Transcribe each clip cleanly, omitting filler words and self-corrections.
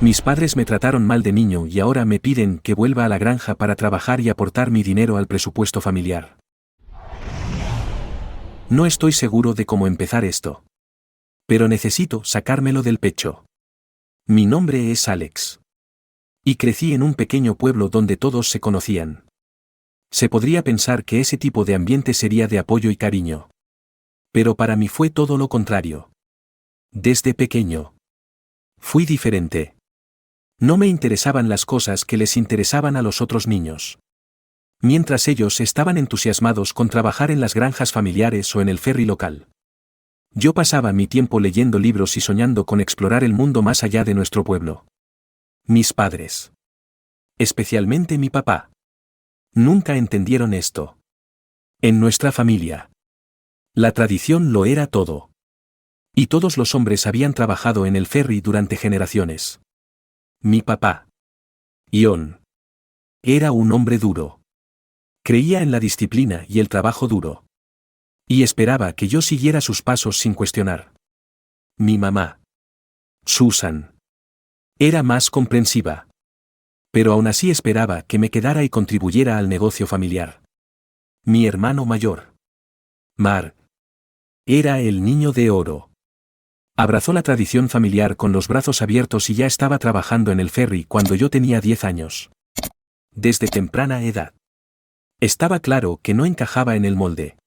Mis padres me trataron mal de niño y ahora me piden que vuelva a la granja para trabajar y aportar mi dinero al presupuesto familiar. No estoy seguro de cómo empezar esto. Pero necesito sacármelo del pecho. Mi nombre es Alex. Y crecí en un pequeño pueblo donde todos se conocían. Se podría pensar que ese tipo de ambiente sería de apoyo y cariño. Pero para mí fue todo lo contrario. Desde pequeño. Fui diferente. No me interesaban las cosas que les interesaban a los otros niños. Mientras ellos estaban entusiasmados con trabajar en las granjas familiares o en el ferry local. Yo pasaba mi tiempo leyendo libros y soñando con explorar el mundo más allá de nuestro pueblo. Mis padres. Especialmente mi papá. Nunca entendieron esto. En nuestra familia. La tradición lo era todo. Y todos los hombres habían trabajado en el ferry durante generaciones. Mi papá. Ion. Era un hombre duro. Creía en la disciplina y el trabajo duro. Y esperaba que yo siguiera sus pasos sin cuestionar. Mi mamá. Susan. Era más comprensiva. Pero aún así esperaba que me quedara y contribuyera al negocio familiar. Mi hermano mayor. Mark. Era el niño de oro. Abrazó la tradición familiar con los brazos abiertos y ya estaba trabajando en el ferry cuando yo tenía 10 años. Desde temprana edad. Estaba claro que no encajaba en el molde.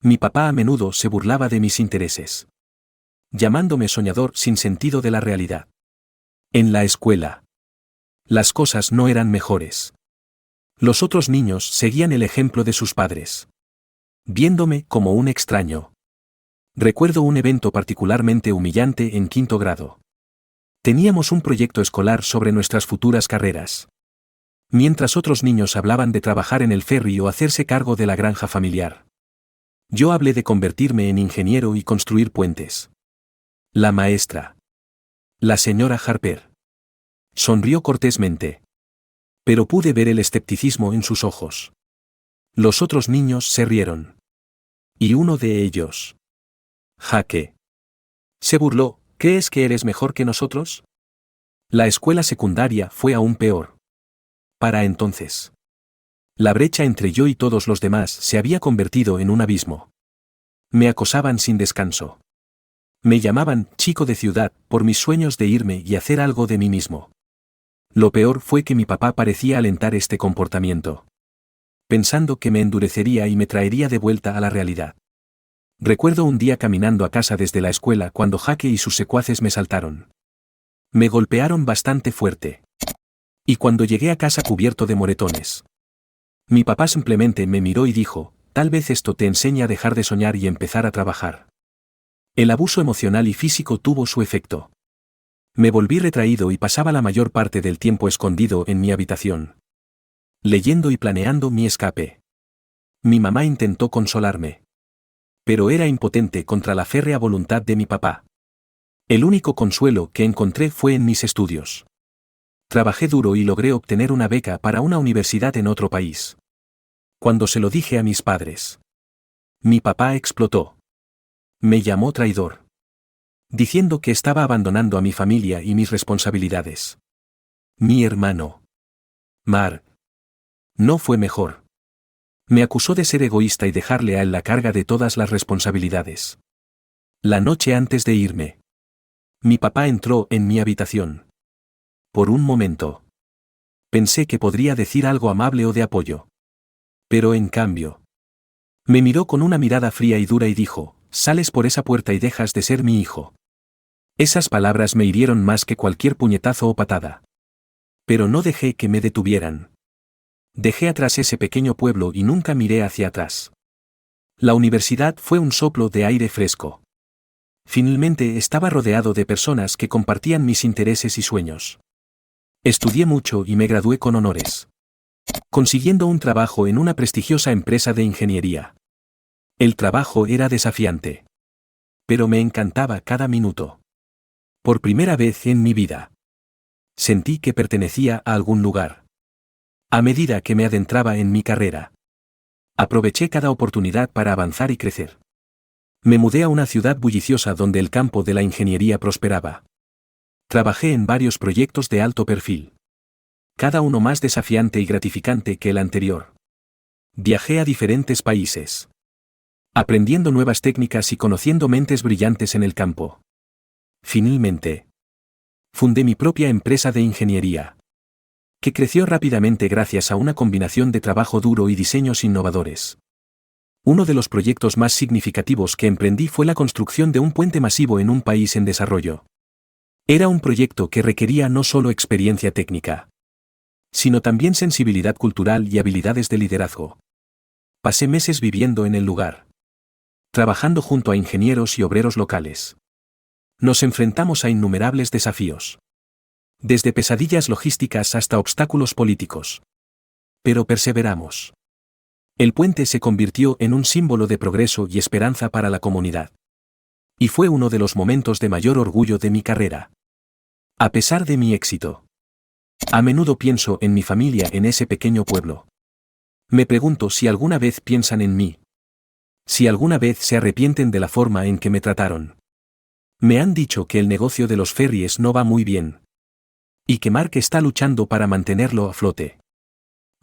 Mi papá a menudo se burlaba de mis intereses. Llamándome soñador sin sentido de la realidad. En la escuela. Las cosas no eran mejores. Los otros niños seguían el ejemplo de sus padres. Viéndome como un extraño. Recuerdo un evento particularmente humillante en 5º grado. Teníamos un proyecto escolar sobre nuestras futuras carreras. Mientras otros niños hablaban de trabajar en el ferry o hacerse cargo de la granja familiar. Yo hablé de convertirme en ingeniero y construir puentes. La maestra. La señora Harper. Sonrió cortésmente. Pero pude ver el escepticismo en sus ojos. Los otros niños se rieron. Y uno de ellos. Jake. Se burló. ¿Crees que eres mejor que nosotros? La escuela secundaria fue aún peor. Para entonces. La brecha entre yo y todos los demás se había convertido en un abismo. Me acosaban sin descanso. Me llamaban chico de ciudad por mis sueños de irme y hacer algo de mí mismo. Lo peor fue que mi papá parecía alentar este comportamiento. Pensando que me endurecería y me traería de vuelta a la realidad. Recuerdo un día caminando a casa desde la escuela cuando Jake y sus secuaces me saltaron. Me golpearon bastante fuerte. Y cuando llegué a casa cubierto de moretones. Mi papá simplemente me miró y dijo, tal vez esto te enseñe a dejar de soñar y empezar a trabajar. El abuso emocional y físico tuvo su efecto. Me volví retraído y pasaba la mayor parte del tiempo escondido en mi habitación. Leyendo y planeando mi escape. Mi mamá intentó consolarme. Pero era impotente contra la férrea voluntad de mi papá. El único consuelo que encontré fue en mis estudios. Trabajé duro y logré obtener una beca para una universidad en otro país. Cuando se lo dije a mis padres. Mi papá explotó. Me llamó traidor. Diciendo que estaba abandonando a mi familia y mis responsabilidades. Mi hermano. Mark. No fue mejor. Me acusó de ser egoísta y dejarle a él la carga de todas las responsabilidades. La noche antes de irme. Mi papá entró en mi habitación. Por un momento. Pensé que podría decir algo amable o de apoyo. Pero en cambio. Me miró con una mirada fría y dura y dijo, sales por esa puerta y dejas de ser mi hijo. Esas palabras me hirieron más que cualquier puñetazo o patada. Pero no dejé que me detuvieran. Dejé atrás ese pequeño pueblo y nunca miré hacia atrás. La universidad fue un soplo de aire fresco. Finalmente estaba rodeado de personas que compartían mis intereses y sueños. Estudié mucho y me gradué con honores. Consiguiendo un trabajo en una prestigiosa empresa de ingeniería. El trabajo era desafiante. Pero me encantaba cada minuto. Por primera vez en mi vida. Sentí que pertenecía a algún lugar. A medida que me adentraba en mi carrera. Aproveché cada oportunidad para avanzar y crecer. Me mudé a una ciudad bulliciosa donde el campo de la ingeniería prosperaba. Trabajé en varios proyectos de alto perfil. Cada uno más desafiante y gratificante que el anterior. Viajé a diferentes países. Aprendiendo nuevas técnicas y conociendo mentes brillantes en el campo. Finalmente, fundé mi propia empresa de ingeniería, que creció rápidamente gracias a una combinación de trabajo duro y diseños innovadores. Uno de los proyectos más significativos que emprendí fue la construcción de un puente masivo en un país en desarrollo. Era un proyecto que requería no solo experiencia técnica, sino también sensibilidad cultural y habilidades de liderazgo. Pasé meses viviendo en el lugar, trabajando junto a ingenieros y obreros locales. Nos enfrentamos a innumerables desafíos. Desde pesadillas logísticas hasta obstáculos políticos. Pero perseveramos. El puente se convirtió en un símbolo de progreso y esperanza para la comunidad. Y fue uno de los momentos de mayor orgullo de mi carrera. A pesar de mi éxito, a menudo pienso en mi familia en ese pequeño pueblo. Me pregunto si alguna vez piensan en mí. Si alguna vez se arrepienten de la forma en que me trataron. Me han dicho que el negocio de los ferries no va muy bien. Y que Mark está luchando para mantenerlo a flote.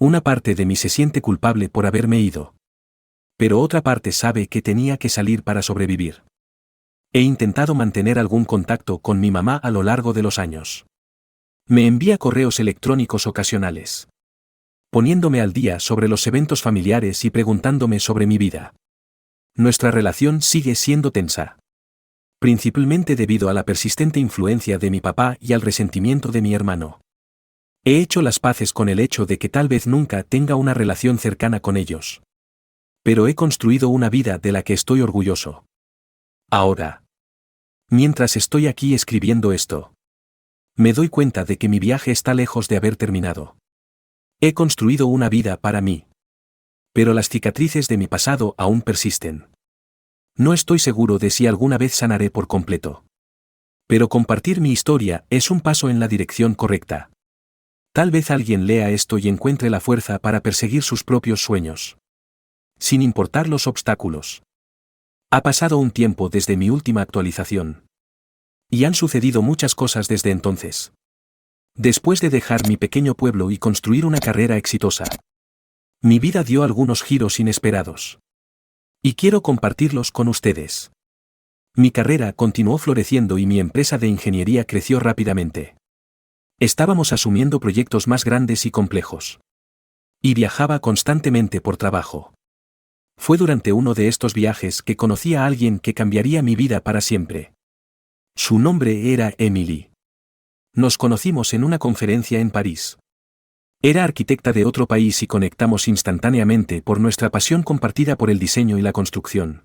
Una parte de mí se siente culpable por haberme ido. Pero otra parte sabe que tenía que salir para sobrevivir. He intentado mantener algún contacto con mi mamá a lo largo de los años. Me envía correos electrónicos ocasionales, poniéndome al día sobre los eventos familiares y preguntándome sobre mi vida. Nuestra relación sigue siendo tensa. Principalmente debido a la persistente influencia de mi papá y al resentimiento de mi hermano. He hecho las paces con el hecho de que tal vez nunca tenga una relación cercana con ellos. Pero he construido una vida de la que estoy orgulloso. Ahora, mientras estoy aquí escribiendo esto, me doy cuenta de que mi viaje está lejos de haber terminado. He construido una vida para mí. Pero las cicatrices de mi pasado aún persisten. No estoy seguro de si alguna vez sanaré por completo. Pero compartir mi historia es un paso en la dirección correcta. Tal vez alguien lea esto y encuentre la fuerza para perseguir sus propios sueños. Sin importar los obstáculos. Ha pasado un tiempo desde mi última actualización. Y han sucedido muchas cosas desde entonces. Después de dejar mi pequeño pueblo y construir una carrera exitosa, mi vida dio algunos giros inesperados. Y quiero compartirlos con ustedes. Mi carrera continuó floreciendo y mi empresa de ingeniería creció rápidamente. Estábamos asumiendo proyectos más grandes y complejos. Y viajaba constantemente por trabajo. Fue durante uno de estos viajes que conocí a alguien que cambiaría mi vida para siempre. Su nombre era Emily. Nos conocimos en una conferencia en París. Era arquitecta de otro país y conectamos instantáneamente por nuestra pasión compartida por el diseño y la construcción.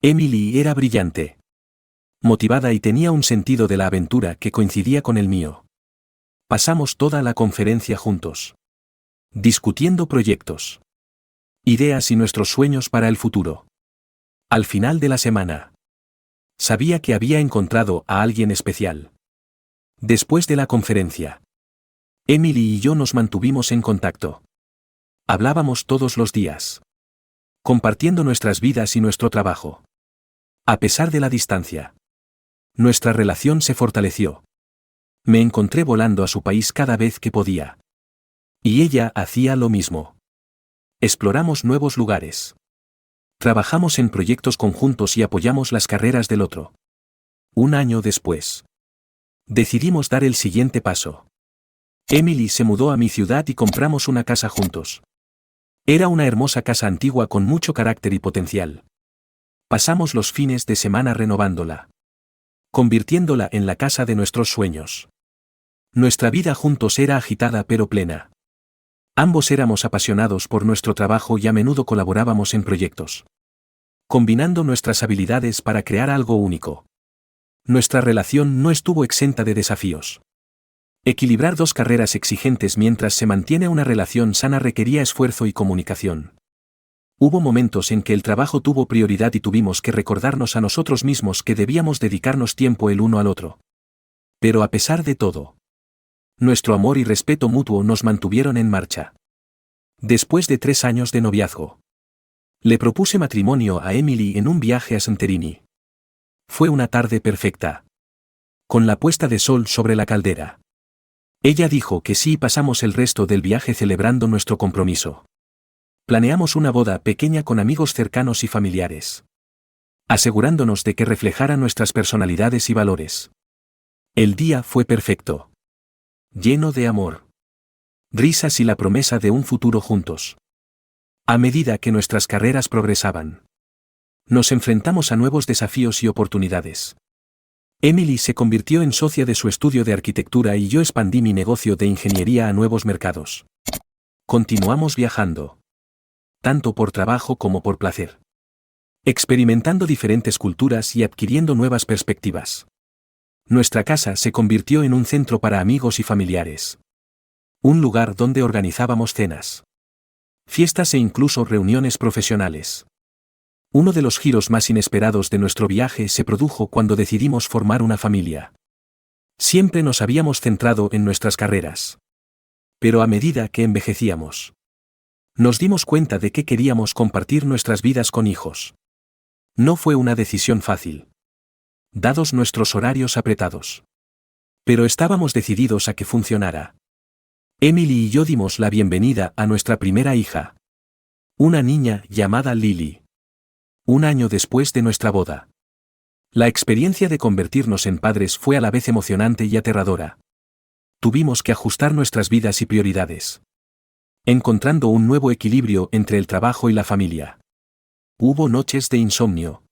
Emily era brillante, motivada y tenía un sentido de la aventura que coincidía con el mío. Pasamos toda la conferencia juntos, discutiendo proyectos, ideas y nuestros sueños para el futuro. Al final de la semana, sabía que había encontrado a alguien especial. Después de la conferencia, Emily y yo nos mantuvimos en contacto. Hablábamos todos los días, compartiendo nuestras vidas y nuestro trabajo. A pesar de la distancia, nuestra relación se fortaleció. Me encontré volando a su país cada vez que podía. Y ella hacía lo mismo. Exploramos nuevos lugares. Trabajamos en proyectos conjuntos y apoyamos las carreras del otro. Un año después, decidimos dar el siguiente paso. Emily se mudó a mi ciudad y compramos una casa juntos. Era una hermosa casa antigua con mucho carácter y potencial. Pasamos los fines de semana renovándola, convirtiéndola en la casa de nuestros sueños. Nuestra vida juntos era agitada pero plena. Ambos éramos apasionados por nuestro trabajo y a menudo colaborábamos en proyectos, combinando nuestras habilidades para crear algo único. Nuestra relación no estuvo exenta de desafíos. Equilibrar dos carreras exigentes mientras se mantiene una relación sana requería esfuerzo y comunicación. Hubo momentos en que el trabajo tuvo prioridad y tuvimos que recordarnos a nosotros mismos que debíamos dedicarnos tiempo el uno al otro. Pero a pesar de todo, nuestro amor y respeto mutuo nos mantuvieron en marcha. Después de 3 años de noviazgo, le propuse matrimonio a Emily en un viaje a Santorini. Fue una tarde perfecta. con la puesta de sol sobre la caldera. Ella dijo que sí y pasamos el resto del viaje celebrando nuestro compromiso. Planeamos una boda pequeña con amigos cercanos y familiares, asegurándonos de que reflejara nuestras personalidades y valores. El día fue perfecto, lleno de amor, risas y la promesa de un futuro juntos. A medida que nuestras carreras progresaban, nos enfrentamos a nuevos desafíos y oportunidades. Emily se convirtió en socia de su estudio de arquitectura y yo expandí mi negocio de ingeniería a nuevos mercados. Continuamos viajando, tanto por trabajo como por placer, experimentando diferentes culturas y adquiriendo nuevas perspectivas. Nuestra casa se convirtió en un centro para amigos y familiares. Un lugar donde organizábamos cenas, fiestas e incluso reuniones profesionales. Uno de los giros más inesperados de nuestro viaje se produjo cuando decidimos formar una familia. Siempre nos habíamos centrado en nuestras carreras. Pero a medida que envejecíamos, nos dimos cuenta de que queríamos compartir nuestras vidas con hijos. No fue una decisión fácil, dados nuestros horarios apretados. Pero estábamos decididos a que funcionara. Emily y yo dimos la bienvenida a nuestra primera hija, una niña llamada Lily. Un año después de nuestra boda. La experiencia de convertirnos en padres fue a la vez emocionante y aterradora. Tuvimos que ajustar nuestras vidas y prioridades, encontrando un nuevo equilibrio entre el trabajo y la familia. Hubo noches de insomnio,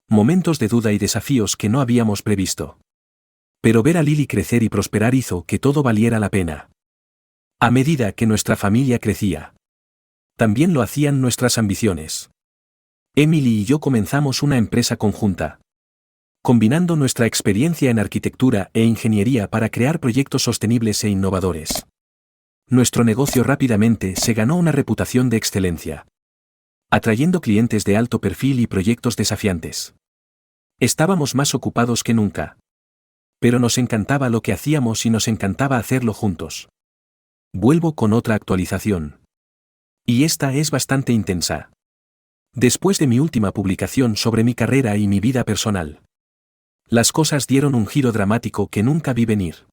momentos de duda y desafíos que no habíamos previsto. Pero ver a Lily crecer y prosperar hizo que todo valiera la pena. A medida que nuestra familia crecía, también lo hacían nuestras ambiciones. Emily y yo comenzamos una empresa conjunta, combinando nuestra experiencia en arquitectura e ingeniería para crear proyectos sostenibles e innovadores. Nuestro negocio rápidamente se ganó una reputación de excelencia, atrayendo clientes de alto perfil y proyectos desafiantes. Estábamos más ocupados que nunca, pero nos encantaba lo que hacíamos y nos encantaba hacerlo juntos. Vuelvo con otra actualización. Y esta es bastante intensa. Después de mi última publicación sobre mi carrera y mi vida personal, las cosas dieron un giro dramático que nunca vi venir.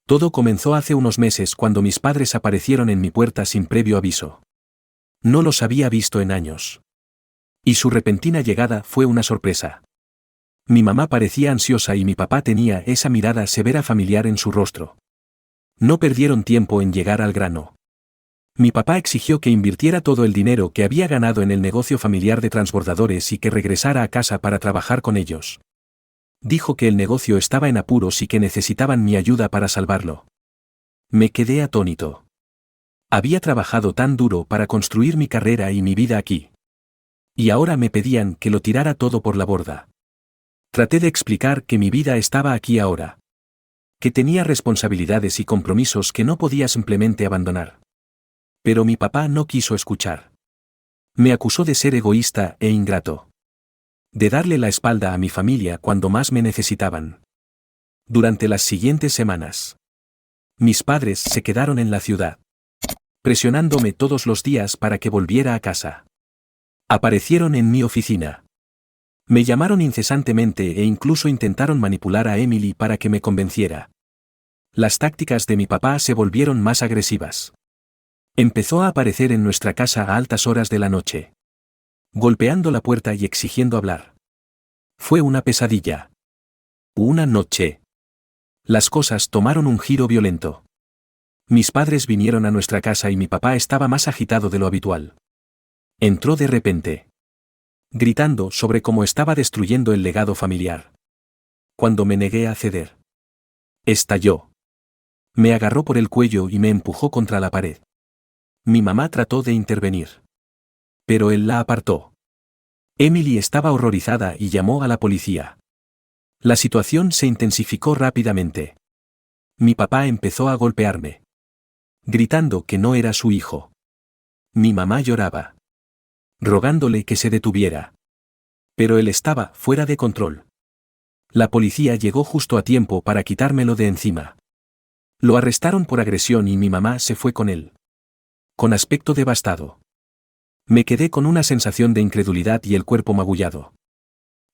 Todo comenzó hace unos meses cuando mis padres aparecieron en mi puerta sin previo aviso. No los había visto en años. Y su repentina llegada fue una sorpresa. Mi mamá parecía ansiosa y mi papá tenía esa mirada severa familiar en su rostro. No perdieron tiempo en llegar al grano. Mi papá exigió que invirtiera todo el dinero que había ganado en el negocio familiar de transbordadores y que regresara a casa para trabajar con ellos. Dijo que el negocio estaba en apuros y que necesitaban mi ayuda para salvarlo. Me quedé atónito. Había trabajado tan duro para construir mi carrera y mi vida aquí. Y ahora me pedían que lo tirara todo por la borda. Traté de explicar que mi vida estaba aquí ahora, que tenía responsabilidades y compromisos que no podía simplemente abandonar. Pero mi papá no quiso escuchar. Me acusó de ser egoísta e ingrato, de darle la espalda a mi familia cuando más me necesitaban. Durante las siguientes semanas, mis padres se quedaron en la ciudad, presionándome todos los días para que volviera a casa. Aparecieron en mi oficina. Me llamaron incesantemente e incluso intentaron manipular a Emily para que me convenciera. Las tácticas de mi papá se volvieron más agresivas. Empezó a aparecer en nuestra casa a altas horas de la noche, golpeando la puerta y exigiendo hablar. Fue una pesadilla. Una noche, las cosas tomaron un giro violento. Mis padres vinieron a nuestra casa y mi papá estaba más agitado de lo habitual. Entró de repente, gritando sobre cómo estaba destruyendo el legado familiar. Cuando me negué a ceder, estalló. Me agarró por el cuello y me empujó contra la pared. Mi mamá trató de intervenir, pero él la apartó. Emily estaba horrorizada y llamó a la policía. La situación se intensificó rápidamente. Mi papá empezó a golpearme, gritando que no era su hijo. Mi mamá lloraba, rogándole que se detuviera. Pero él estaba fuera de control. La policía llegó justo a tiempo para quitármelo de encima. Lo arrestaron por agresión y mi mamá se fue con él, con aspecto devastado. Me quedé con una sensación de incredulidad y el cuerpo magullado.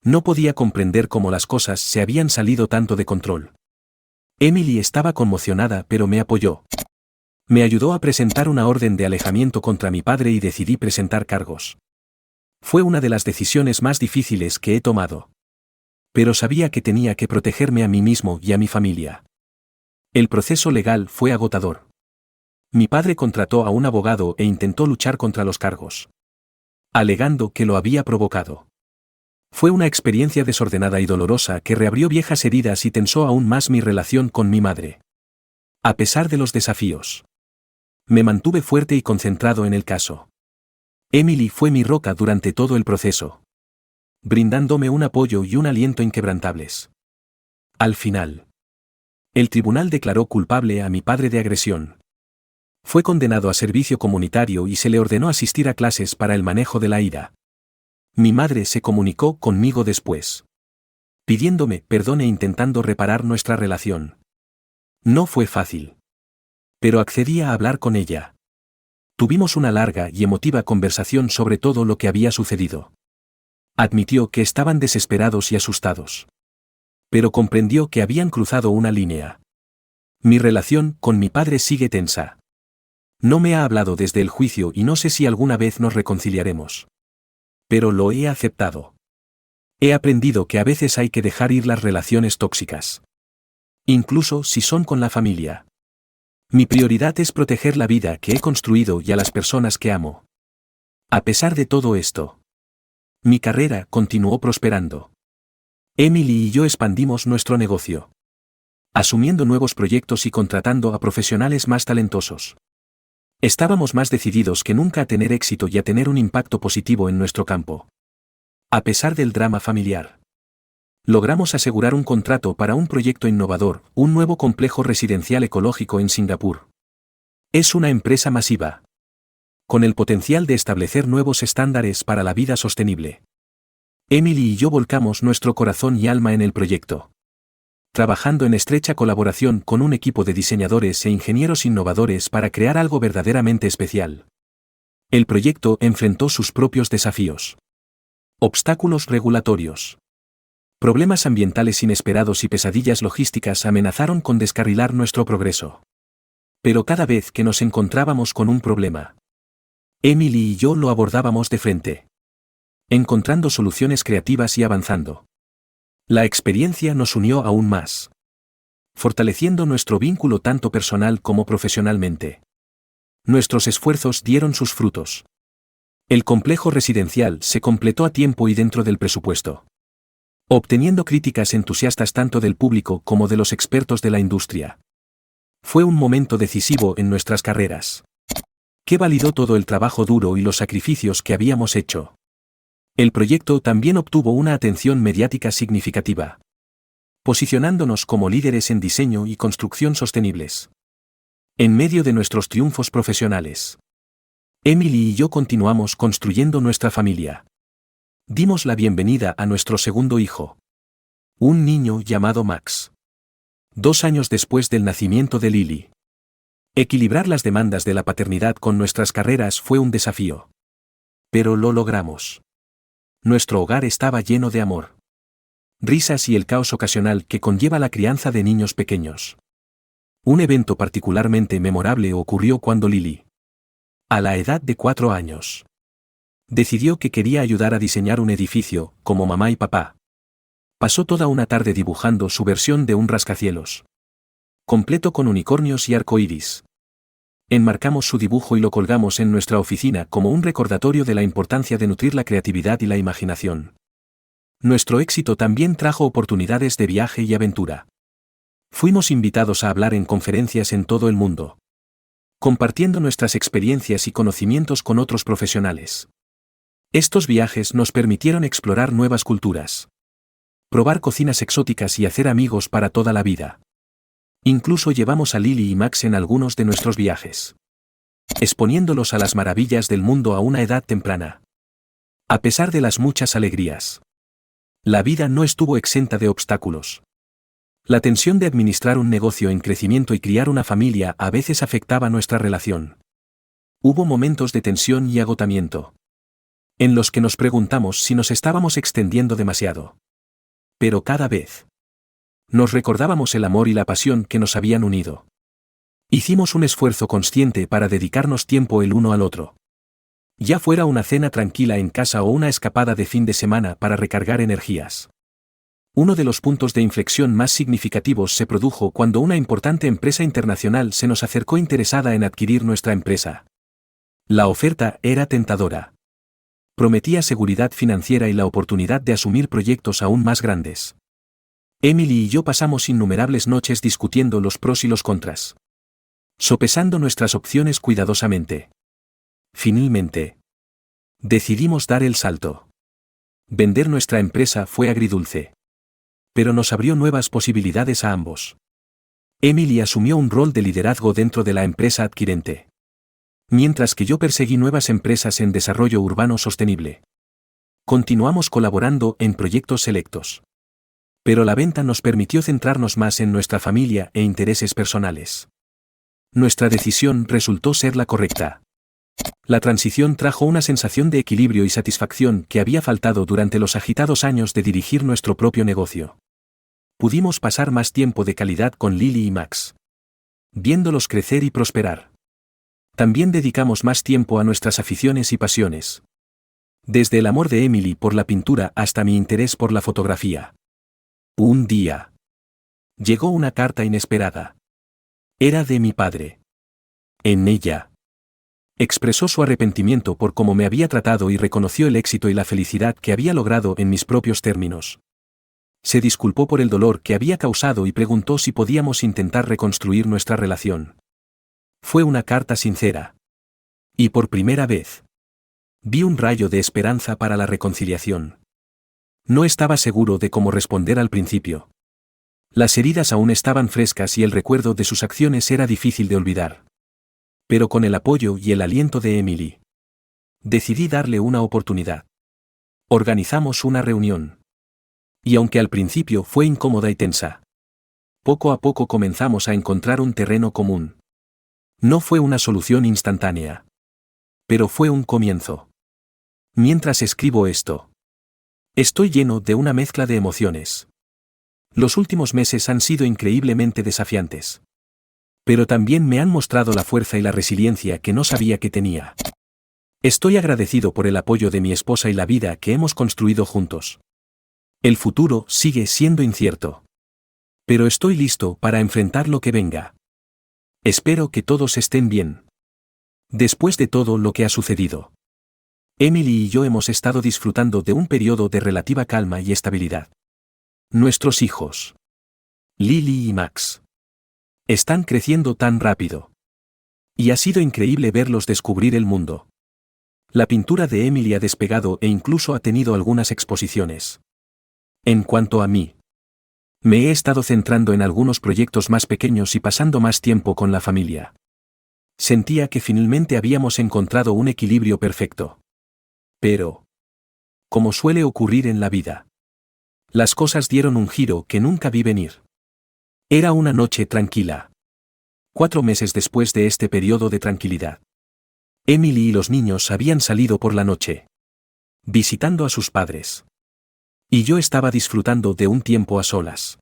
No podía comprender cómo las cosas se habían salido tanto de control. Emily estaba conmocionada, pero me apoyó. Me ayudó a presentar una orden de alejamiento contra mi padre y decidí presentar cargos. Fue una de las decisiones más difíciles que he tomado. Pero sabía que tenía que protegerme a mí mismo y a mi familia. El proceso legal fue agotador. Mi padre contrató a un abogado e intentó luchar contra los cargos, alegando que lo había provocado. Fue una experiencia desordenada y dolorosa que reabrió viejas heridas y tensó aún más mi relación con mi madre. A pesar de los desafíos, me mantuve fuerte y concentrado en el caso. Emily fue mi roca durante todo el proceso, brindándome un apoyo y un aliento inquebrantables. Al final, el tribunal declaró culpable a mi padre de agresión. Fue condenado a servicio comunitario y se le ordenó asistir a clases para el manejo de la ira. Mi madre se comunicó conmigo después, pidiéndome perdón e intentando reparar nuestra relación. No fue fácil, pero accedí a hablar con ella. Tuvimos una larga y emotiva conversación sobre todo lo que había sucedido. Admitió que estaban desesperados y asustados, pero comprendió que habían cruzado una línea. Mi relación con mi padre sigue tensa. No me ha hablado desde el juicio y no sé si alguna vez nos reconciliaremos. Pero lo he aceptado. He aprendido que a veces hay que dejar ir las relaciones tóxicas, incluso si son con la familia. Mi prioridad es proteger la vida que he construido y a las personas que amo. A pesar de todo esto, mi carrera continuó prosperando. Emily y yo expandimos nuestro negocio, asumiendo nuevos proyectos y contratando a profesionales más talentosos. Estábamos más decididos que nunca a tener éxito y a tener un impacto positivo en nuestro campo. A pesar del drama familiar, logramos asegurar un contrato para un proyecto innovador, un nuevo complejo residencial ecológico en Singapur. Es una empresa masiva, con el potencial de establecer nuevos estándares para la vida sostenible. Emily y yo volcamos nuestro corazón y alma en el proyecto, trabajando en estrecha colaboración con un equipo de diseñadores e ingenieros innovadores para crear algo verdaderamente especial. El proyecto enfrentó sus propios desafíos. Obstáculos regulatorios, problemas ambientales inesperados y pesadillas logísticas amenazaron con descarrilar nuestro progreso. Pero cada vez que nos encontrábamos con un problema, Emily y yo lo abordábamos de frente, encontrando soluciones creativas y avanzando. La experiencia nos unió aún más, fortaleciendo nuestro vínculo tanto personal como profesionalmente. Nuestros esfuerzos dieron sus frutos. El complejo residencial se completó a tiempo y dentro del presupuesto, obteniendo críticas entusiastas tanto del público como de los expertos de la industria. Fue un momento decisivo en nuestras carreras, que validó todo el trabajo duro y los sacrificios que habíamos hecho. El proyecto también obtuvo una atención mediática significativa, posicionándonos como líderes en diseño y construcción sostenibles. En medio de nuestros triunfos profesionales, Emily y yo continuamos construyendo nuestra familia. Dimos la bienvenida a nuestro segundo hijo, un niño llamado Max, 2 años después del nacimiento de Lily. Equilibrar las demandas de la paternidad con nuestras carreras fue un desafío, pero lo logramos. Nuestro hogar estaba lleno de amor, risas y el caos ocasional que conlleva la crianza de niños pequeños. Un evento particularmente memorable ocurrió cuando Lily, a la edad de 4 años, decidió que quería ayudar a diseñar un edificio, como mamá y papá. Pasó toda una tarde dibujando su versión de un rascacielos, completo con unicornios y arcoíris. Enmarcamos su dibujo y lo colgamos en nuestra oficina como un recordatorio de la importancia de nutrir la creatividad y la imaginación. Nuestro éxito también trajo oportunidades de viaje y aventura. Fuimos invitados a hablar en conferencias en todo el mundo, compartiendo nuestras experiencias y conocimientos con otros profesionales. Estos viajes nos permitieron explorar nuevas culturas, probar cocinas exóticas y hacer amigos para toda la vida. Incluso llevamos a Lily y Max en algunos de nuestros viajes, exponiéndolos a las maravillas del mundo a una edad temprana. A pesar de las muchas alegrías, la vida no estuvo exenta de obstáculos. La tensión de administrar un negocio en crecimiento y criar una familia a veces afectaba nuestra relación. Hubo momentos de tensión y agotamiento, en los que nos preguntamos si nos estábamos extendiendo demasiado. pero cada vez nos recordábamos el amor y la pasión que nos habían unido. Hicimos un esfuerzo consciente para dedicarnos tiempo el uno al otro. Ya fuera una cena tranquila en casa o una escapada de fin de semana para recargar energías. Uno de los puntos de inflexión más significativos se produjo cuando una importante empresa internacional se nos acercó interesada en adquirir nuestra empresa. La oferta era tentadora. Prometía seguridad financiera y la oportunidad de asumir proyectos aún más grandes. Emily y yo pasamos innumerables noches discutiendo los pros y los contras, sopesando nuestras opciones cuidadosamente. Finalmente, decidimos dar el salto. Vender nuestra empresa fue agridulce, pero nos abrió nuevas posibilidades a ambos. Emily asumió un rol de liderazgo dentro de la empresa adquirente, mientras que yo perseguí nuevas empresas en desarrollo urbano sostenible. Continuamos colaborando en proyectos selectos, pero la venta nos permitió centrarnos más en nuestra familia e intereses personales. Nuestra decisión resultó ser la correcta. La transición trajo una sensación de equilibrio y satisfacción que había faltado durante los agitados años de dirigir nuestro propio negocio. Pudimos pasar más tiempo de calidad con Lily y Max, viéndolos crecer y prosperar. También dedicamos más tiempo a nuestras aficiones y pasiones. Desde el amor de Emily por la pintura hasta mi interés por la fotografía. Un día, llegó una carta inesperada. Era de mi padre. En ella, expresó su arrepentimiento por cómo me había tratado y reconoció el éxito y la felicidad que había logrado en mis propios términos. Se disculpó por el dolor que había causado y preguntó si podíamos intentar reconstruir nuestra relación. Fue una carta sincera. Y por primera vez, vi un rayo de esperanza para la reconciliación. No estaba seguro de cómo responder al principio. Las heridas aún estaban frescas y el recuerdo de sus acciones era difícil de olvidar. Pero con el apoyo y el aliento de Emily, decidí darle una oportunidad. Organizamos una reunión. Y aunque al principio fue incómoda y tensa, poco a poco comenzamos a encontrar un terreno común. No fue una solución instantánea, pero fue un comienzo. Mientras escribo esto, estoy lleno de una mezcla de emociones. Los últimos meses han sido increíblemente desafiantes, pero también me han mostrado la fuerza y la resiliencia que no sabía que tenía. Estoy agradecido por el apoyo de mi esposa y la vida que hemos construido juntos. El futuro sigue siendo incierto, pero estoy listo para enfrentar lo que venga. Espero que todos estén bien. Después de todo lo que ha sucedido, Emily y yo hemos estado disfrutando de un periodo de relativa calma y estabilidad. Nuestros hijos, Lily y Max, están creciendo tan rápido. Y ha sido increíble verlos descubrir el mundo. La pintura de Emily ha despegado e incluso ha tenido algunas exposiciones. En cuanto a mí, me he estado centrando en algunos proyectos más pequeños y pasando más tiempo con la familia. Sentía que finalmente habíamos encontrado un equilibrio perfecto. Pero, como suele ocurrir en la vida, las cosas dieron un giro que nunca vi venir. Era una noche tranquila. 4 meses después de este periodo de tranquilidad, Emily y los niños habían salido por la noche, visitando a sus padres. Y yo estaba disfrutando de un tiempo a solas,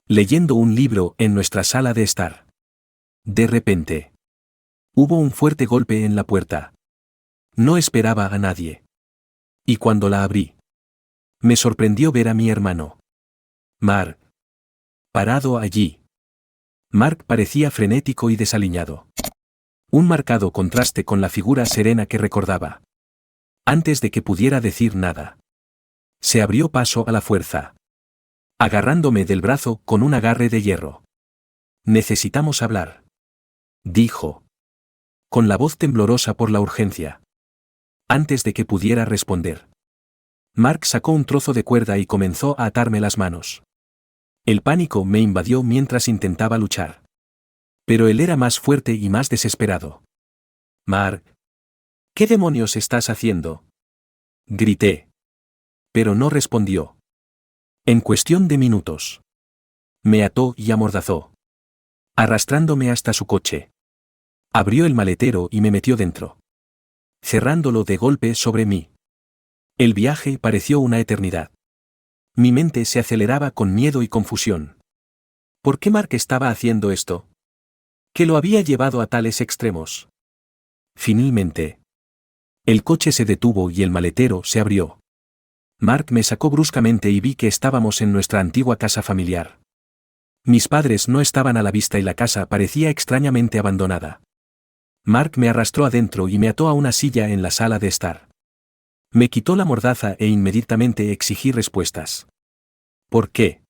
leyendo un libro en nuestra sala de estar. De repente, hubo un fuerte golpe en la puerta. No esperaba a nadie. Y cuando la abrí, me sorprendió ver a mi hermano, Mark, parado allí. Mark parecía frenético y desaliñado. Un marcado contraste con la figura serena que recordaba. Antes de que pudiera decir nada, se abrió paso a la fuerza, agarrándome del brazo con un agarre de hierro. Necesitamos hablar, dijo, con la voz temblorosa por la urgencia. Antes de que pudiera responder, Mark sacó un trozo de cuerda y comenzó a atarme las manos. El pánico me invadió mientras intentaba luchar. Pero él era más fuerte y más desesperado. Mark, ¿qué demonios estás haciendo? Grité. Pero no respondió. En cuestión de minutos, me ató y amordazó, arrastrándome hasta su coche. Abrió el maletero y me metió dentro, cerrándolo de golpe sobre mí. El viaje pareció una eternidad. Mi mente se aceleraba con miedo y confusión. ¿Por qué Mark estaba haciendo esto? ¿Qué lo había llevado a tales extremos? Finalmente, el coche se detuvo y el maletero se abrió. Mark me sacó bruscamente y vi que estábamos en nuestra antigua casa familiar. Mis padres no estaban a la vista y la casa parecía extrañamente abandonada. Mark me arrastró adentro y me ató a una silla en la sala de estar. Me quitó la mordaza e inmediatamente exigí respuestas. ¿Por qué?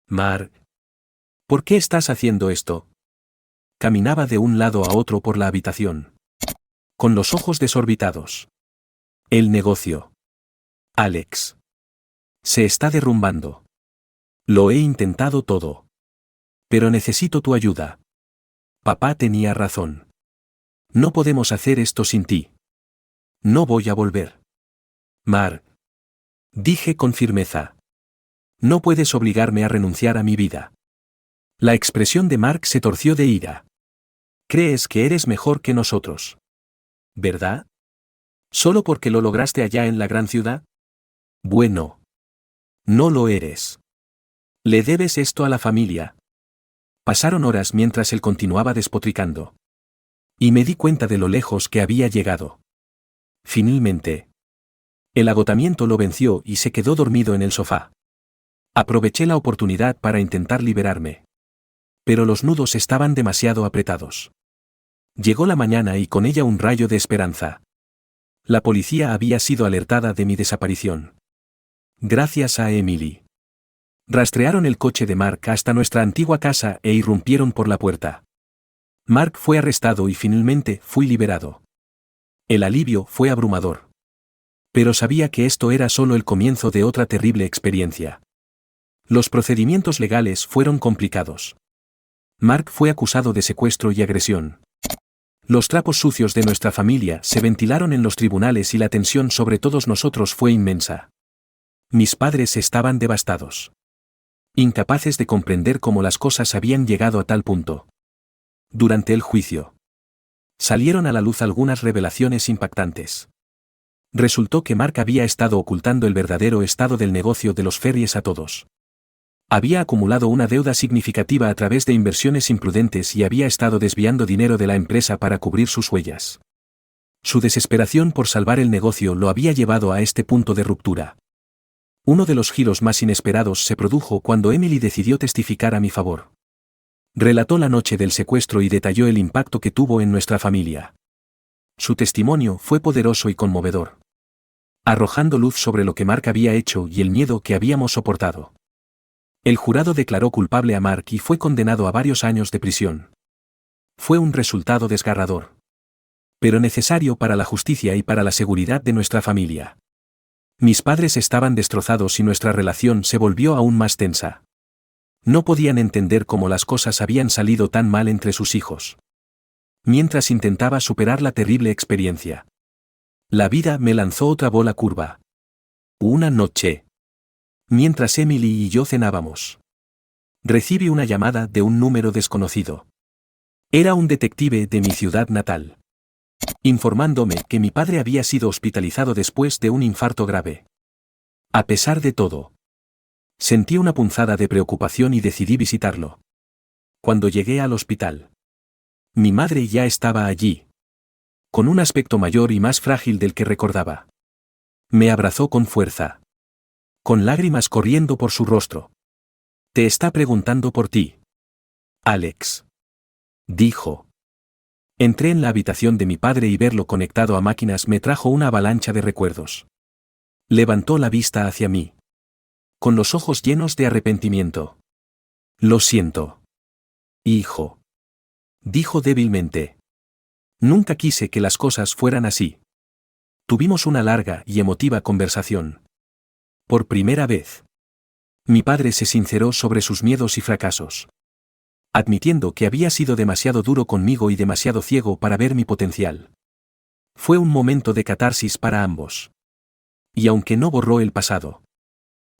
Mark, ¿por qué estás haciendo esto? Caminaba de un lado a otro por la habitación, con los ojos desorbitados. El negocio. Alex. Se está derrumbando. Lo he intentado todo. Pero necesito tu ayuda. Papá tenía razón. No podemos hacer esto sin ti. No voy a volver. Mark. Dije con firmeza. No puedes obligarme a renunciar a mi vida. La expresión de Mark se torció de ira. Crees que eres mejor que nosotros, ¿verdad? ¿Solo porque lo lograste allá en la gran ciudad? Bueno. No lo eres. Le debes esto a la familia. Pasaron horas mientras él continuaba despotricando. Y me di cuenta de lo lejos que había llegado. Finalmente, el agotamiento lo venció y se quedó dormido en el sofá. Aproveché la oportunidad para intentar liberarme. Pero los nudos estaban demasiado apretados. Llegó la mañana y con ella un rayo de esperanza. La policía había sido alertada de mi desaparición. Gracias a Emily. Rastrearon el coche de Mark hasta nuestra antigua casa e irrumpieron por la puerta. Mark fue arrestado y finalmente fui liberado. El alivio fue abrumador. Pero sabía que esto era solo el comienzo de otra terrible experiencia. Los procedimientos legales fueron complicados. Mark fue acusado de secuestro y agresión. Los trapos sucios de nuestra familia se ventilaron en los tribunales y la tensión sobre todos nosotros fue inmensa. Mis padres estaban devastados. Incapaces de comprender cómo las cosas habían llegado a tal punto. Durante el juicio, salieron a la luz algunas revelaciones impactantes. Resultó que Mark había estado ocultando el verdadero estado del negocio de los ferries a todos. Había acumulado una deuda significativa a través de inversiones imprudentes y había estado desviando dinero de la empresa para cubrir sus huellas. Su desesperación por salvar el negocio lo había llevado a este punto de ruptura. Uno de los giros más inesperados se produjo cuando Emily decidió testificar a mi favor. Relató la noche del secuestro y detalló el impacto que tuvo en nuestra familia. Su testimonio fue poderoso y conmovedor, arrojando luz sobre lo que Mark había hecho y el miedo que habíamos soportado. El jurado declaró culpable a Mark y fue condenado a varios años de prisión. Fue un resultado desgarrador, pero necesario para la justicia y para la seguridad de nuestra familia. Mis padres estaban destrozados y nuestra relación se volvió aún más tensa. No podían entender cómo las cosas habían salido tan mal entre sus hijos. Mientras intentaba superar la terrible experiencia, la vida me lanzó otra bola curva. Una noche, mientras Emily y yo cenábamos, recibí una llamada de un número desconocido. Era un detective de mi ciudad natal, informándome que mi padre había sido hospitalizado después de un infarto grave. A pesar de todo, sentí una punzada de preocupación y decidí visitarlo. Cuando llegué al hospital, mi madre ya estaba allí, con un aspecto mayor y más frágil del que recordaba. Me abrazó con fuerza, con lágrimas corriendo por su rostro. Te está preguntando por ti, Alex, dijo. Entré en la habitación de mi padre y verlo conectado a máquinas me trajo una avalancha de recuerdos. Levantó la vista hacia mí, con los ojos llenos de arrepentimiento. Lo siento, hijo, dijo débilmente. Nunca quise que las cosas fueran así. Tuvimos una larga y emotiva conversación. Por primera vez, mi padre se sinceró sobre sus miedos y fracasos, admitiendo que había sido demasiado duro conmigo y demasiado ciego para ver mi potencial. Fue un momento de catarsis para ambos. Y aunque no borró el pasado,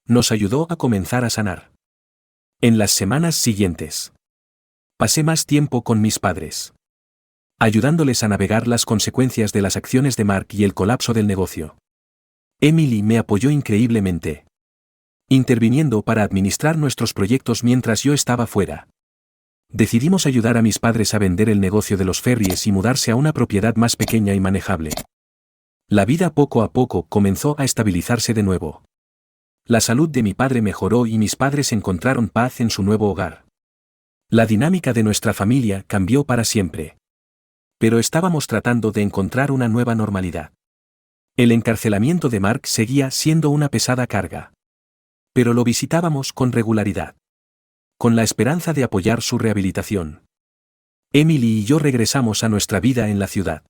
nos ayudó a comenzar a sanar. En las semanas siguientes, pasé más tiempo con mis padres, ayudándoles a navegar las consecuencias de las acciones de Mark y el colapso del negocio. Emily me apoyó increíblemente. interviniendo para administrar nuestros proyectos mientras yo estaba fuera. Decidimos ayudar a mis padres a vender el negocio de los ferries y mudarse a una propiedad más pequeña y manejable. La vida poco a poco comenzó a estabilizarse de nuevo. La salud de mi padre mejoró y mis padres encontraron paz en su nuevo hogar. La dinámica de nuestra familia cambió para siempre. Pero estábamos tratando de encontrar una nueva normalidad. El encarcelamiento de Mark seguía siendo una pesada carga. Pero lo visitábamos con regularidad. Con la esperanza de apoyar su rehabilitación. Emily y yo regresamos a nuestra vida en la ciudad.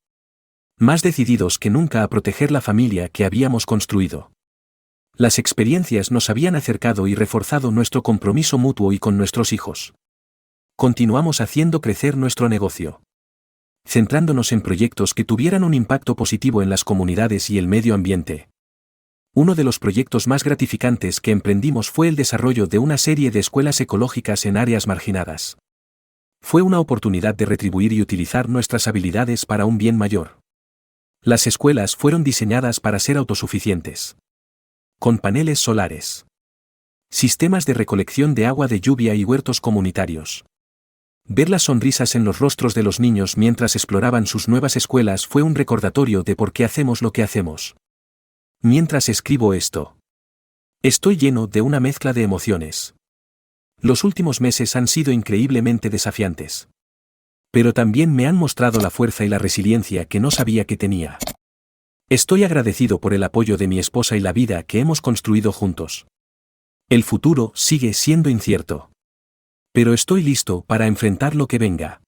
Más decididos que nunca a proteger la familia que habíamos construido. Las experiencias nos habían acercado y reforzado nuestro compromiso mutuo y con nuestros hijos. Continuamos haciendo crecer nuestro negocio. Centrándonos en proyectos que tuvieran un impacto positivo en las comunidades y el medio ambiente. Uno de los proyectos más gratificantes que emprendimos fue el desarrollo de una serie de escuelas ecológicas en áreas marginadas. Fue una oportunidad de retribuir y utilizar nuestras habilidades para un bien mayor. Las escuelas fueron diseñadas para ser autosuficientes. Con paneles solares. Sistemas de recolección de agua de lluvia y huertos comunitarios. Ver las sonrisas en los rostros de los niños mientras exploraban sus nuevas escuelas fue un recordatorio de por qué hacemos lo que hacemos. Mientras escribo esto, estoy lleno de una mezcla de emociones. Los últimos meses han sido increíblemente desafiantes. Pero también me han mostrado la fuerza y la resiliencia que no sabía que tenía. Estoy agradecido por el apoyo de mi esposa y la vida que hemos construido juntos. El futuro sigue siendo incierto. Pero estoy listo para enfrentar lo que venga.